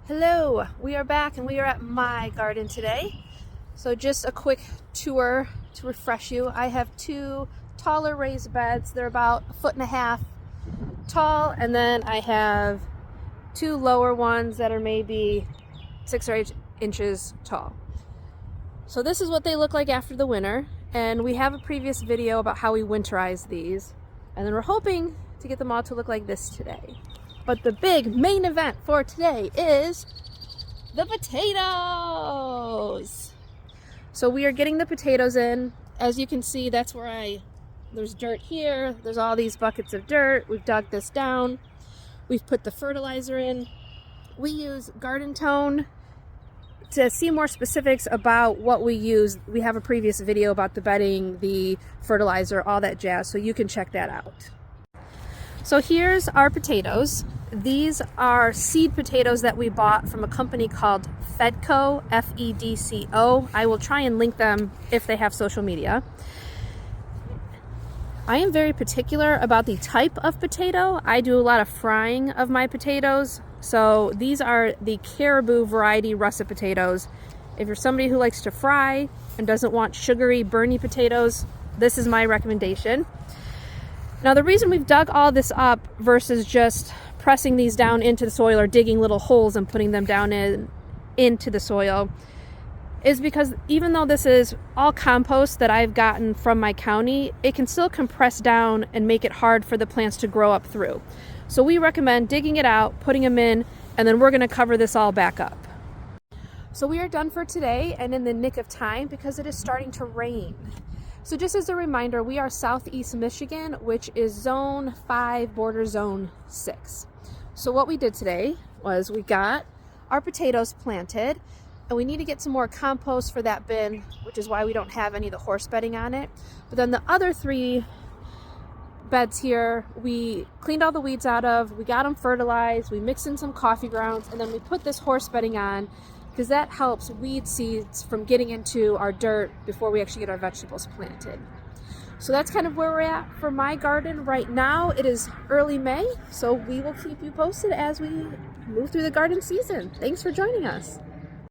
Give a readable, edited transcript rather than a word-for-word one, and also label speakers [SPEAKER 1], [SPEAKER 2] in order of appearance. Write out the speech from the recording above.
[SPEAKER 1] Hello, we are back and we are at my garden today. So just a quick tour to refresh you. I have two taller raised beds. They're about 1.5 feet tall, and then I have two lower ones that are maybe 6 or 8 inches tall. So this is what they look like after the winter, and we have a previous video about how we winterize these, and then we're hoping to get them all to look like this today. But the big main event for today is the potatoes. So we are getting the potatoes in. As you can see, that's where there's dirt here. There's all these buckets of dirt. We've dug this down. We've put the fertilizer in. We use Garden Tone. To see more specifics about what we use, we have a previous video about the bedding, the fertilizer, all that jazz, so you can check that out. So here's our potatoes. These are seed potatoes that we bought from a company called Fedco, F-E-D-C-O. I will try and link them if they have social media. I am very particular about the type of potato. I do a lot of frying of my potatoes. So these are the Caribou variety russet potatoes. If you're somebody who likes to fry and doesn't want sugary, burny potatoes, this is my recommendation. Now the reason we've dug all this up versus just pressing these down into the soil or digging little holes and putting them down into the soil is because even though this is all compost that I've gotten from my county, it can still compress down and make it hard for the plants to grow up through. So we recommend digging it out, putting them in, and then we're going to cover this all back up. So we are done for today and in the nick of time because it is starting to rain. So just as a reminder, we are Southeast Michigan, which is Zone 5, border Zone 6. So what we did today was we got our potatoes planted, and we need to get some more compost for that bin, which is why we don't have any of the horse bedding on it. But then the other 3 beds here, we cleaned all the weeds out of, we got them fertilized, we mixed in some coffee grounds, and then we put this horse bedding on because that helps weed seeds from getting into our dirt before we actually get our vegetables planted. So that's kind of where we're at for my garden right now. It is early May, so we will keep you posted as we move through the garden season. Thanks for joining us.